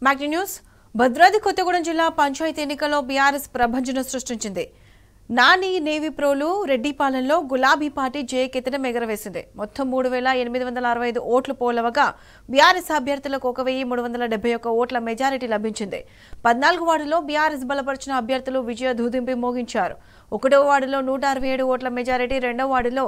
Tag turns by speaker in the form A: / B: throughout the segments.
A: మ్యాగ్ని news Bhadradri Kothagudem జిల్లా పంచాయతీ ఎన్నికల్లో BRS ప్రభంజనం సృష్టించింది. నాని నేవీ ప్రోలు రెడ్డిపాలెంలో గులాబీ పార్టీ జయకేతనం ఎగరవేసింది. మొత్తం 3865 ఓట్లు పోలవగా బీఆర్ఎస్ అభ్యర్థులకు 1371 ఓట్ల మెజారిటీ లభించింది. 14 వార్డులో బీఆర్ఎస్ బలపరిచిన అభ్యర్థులు విజయ ధూదింపి మోగించారు. 1వ వార్డులో 167 ఓట్ల మెజారిటీ, 2వ వార్డులో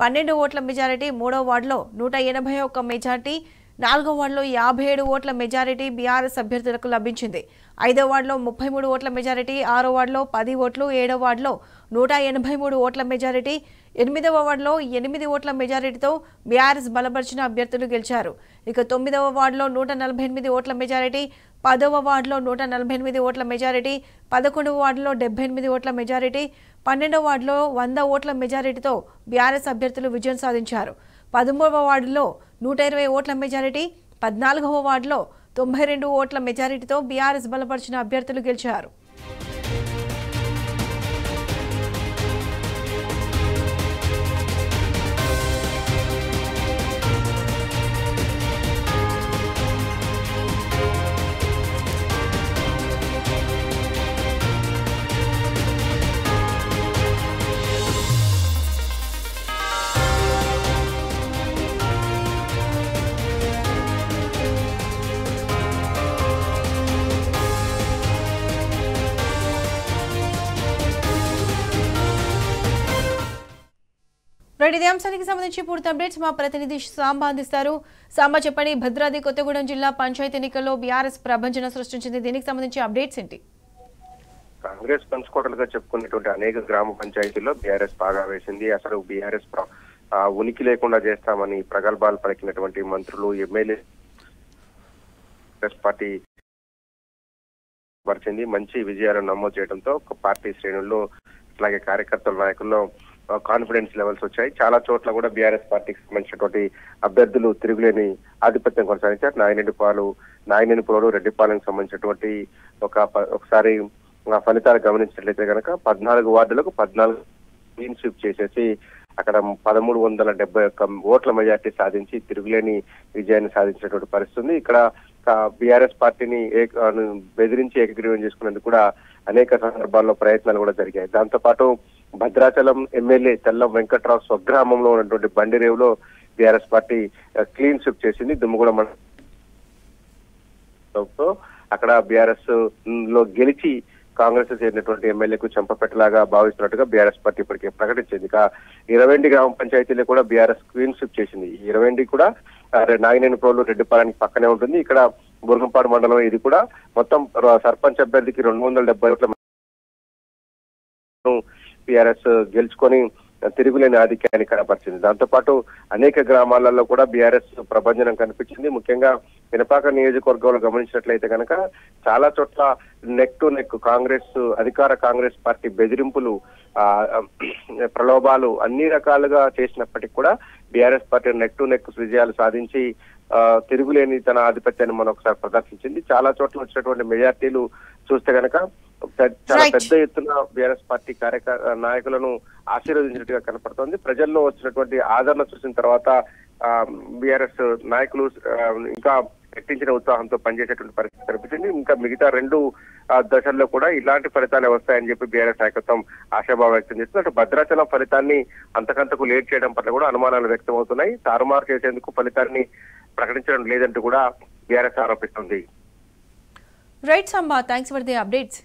A: 12 ఓట్ల మెజారిటీ, 3వ వార్డులో 181 మెజారిటీ, 4వ వార్డులో 57 ఓట్ల మెజారిటీ బీఆర్ఎస్ అభ్యర్థులకు లభించింది. 5వ వార్డులో 33 ఓట్ల మెజారిటీ, 6వ వార్డులో 10 ఓట్లు, 7వ వార్డులో 183 ఓట్ల మెజారిటీ, 8వ వార్డులో 8 ఓట్ల మెజారిటీతో బీఆర్ఎస్ బలపరిచిన అభ్యర్థులు గెలిచారు. ఇక 9వ వార్డులో 148 ఓట్ల మెజారిటీ, 10వ వార్డులో 148 ఓట్ల మెజారిటీ, 11వ వార్డులో 78 ఓట్ల మెజారిటీ, 12వ వార్డులో 100 ఓట్ల మెజారిటీతో బీఆర్ఎస్ అభ్యర్థులు విజయం సాధించారు. 13వ వార్డులో 120 ఓట్ల మెజారిటీ, 14వ వార్డులో 92 ఓట్ల మెజారిటీతో బీఆర్ఎస్ బలపరిచిన అభ్యర్థులు గెలిచారు. ఇదే అంశానికి సంబంధించి పూర్తి అప్డేట్స్ మా ప్రతినిధి సాంబా అందిస్తారు. సాంబా, చెప్పండి, భద్రాద్రి కొత్తగూడెం జిల్లా పంచాయతీ ఎన్నికల్లో బీఆర్ఎస్ ప్రభంజనం సృష్టించింది. దీనికి సంబంధించి అప్డేట్స్ ఏంటి?
B: కాంగ్రెస్ పంచుకోటలుగా చెప్పుకున్నటువంటి అనేక గ్రామ పంచాయతీల్లో బీఆర్ఎస్ బాగా వేసింది. అసలు బీఆర్ఎస్ ఉనికి లేకుండా చేస్తామని ప్రగల్భాలు పలికినటువంటి మంత్రులు, ఎమ్మెల్యే పార్టీ పరిచింది. మంచి విజయాలను నమోదు చేయడంతో పార్టీ శ్రేణుల్లో అలాగే కార్యకర్తల నాయకుల్లో కాన్ఫిడెన్స్ లెవెల్స్ వచ్చాయి. చాలా చోట్ల కూడా బీఆర్ఎస్ పార్టీకి సంబంధించినటువంటి అభ్యర్థులు తిరుగులేని ఆధిపత్యం కొనసాగించారు. నాయనేనిపురం, రెడ్డిపాలెంకి సంబంధించినటువంటి ఒకసారి ఫలితాలు గమనించినట్లయితే కనుక 14 వార్డులకు 14 క్లీన్ స్వీప్ చేసేసి అక్కడ 1371 ఓట్ల మెజార్టీ సాధించి తిరుగులేని విజయాన్ని సాధించినటువంటి పరిస్థితి. ఇక్కడ బీఆర్ఎస్ పార్టీని బెదిరించి ఏకగ్రీవం చేసుకునేందుకు కూడా అనేక సందర్భాల్లో ప్రయత్నాలు కూడా జరిగాయి. దాంతో పాటు భద్రాచలం ఎమ్మెల్యే తెల్లం వెంకట్రావు స్వగ్రామంలో ఉన్నటువంటి బండిరేవులో బీఆర్ఎస్ పార్టీ క్లీన్ స్వీప్ చేసింది. దుమ్ముగూడ మండలంతో అక్కడ బీఆర్ఎస్ లో గెలిచి కాంగ్రెస్ చేరినటువంటి ఎమ్మెల్యేకు చెంపపెట్టలాగా భావిస్తున్నట్టుగా బీఆర్ఎస్ పార్టీ ఇప్పటికే ప్రకటించింది. ఇక 20 గ్రామ పంచాయతీలు కూడా బీఆర్ఎస్ క్లీన్ స్వీప్ చేసింది. 20 కూడా నాగినేనిపురం, రెడ్డిపాలెంకి పక్కనే ఉంటుంది. ఇక్కడ బుర్గంపాడు మండలం ఇది కూడా మొత్తం సర్పంచ్ అభ్యర్థికి 270 ఓట్ల బీఆర్ఎస్ గెలుచుకొని తిరుగులేని ఆధిక్యాన్ని కనపరిచింది. దాంతో పాటు అనేక గ్రామాలలో కూడా బీఆర్ఎస్ ప్రభంజనం కనిపించింది. ముఖ్యంగా వినపాక నియోజకవర్గంలో గమనించినట్లయితే కనుక చాలా చోట్ల నెక్ టు నెక్ అధికార కాంగ్రెస్ పార్టీ బెదిరింపులు, ప్రలోభాలు అన్ని రకాలుగా చేసినప్పటికీ కూడా BRS party neck to neck విజయాలు సాధించి తిరుగులేని తన ఆధిపత్యాన్ని మరొకసారి ప్రదర్శించింది. చాలా చోట్ల వచ్చినటువంటి మెజార్టీలు చూస్తే కనుక చాలా పెద్ద ఎత్తున బీఆర్ఎస్ పార్టీ నాయకులను ఆశీర్వదించినట్టుగా కనపడుతోంది. ప్రజల్లో వచ్చినటువంటి ఆదరణ చూసిన తర్వాత బీఆర్ఎస్ నాయకులు ఇంకా రెట్టించిన ఉత్సాహంతో పనిచేసేటువంటి పరిస్థితి కనిపించింది. ఇంకా మిగతా 2 దశల్లో కూడా ఇలాంటి ఫలితాలే వస్తాయని చెప్పి బీఆర్ఎస్ నాయకత్వం ఆశాభావం వ్యక్తం చేస్తుంది. అటు భద్రాచలం ఫలితాన్ని అంతకంతకు లేట్ చేయడం పట్ల కూడా అనుమానాలు వ్యక్తం అవుతున్నాయి. తారుమారు చేసేందుకు ఫలితాన్ని ప్రకటించడం లేదంటూ కూడా బీఆర్ఎస్ ఆరోపిస్తుంది.
A: Right Samba, thanks for the updates.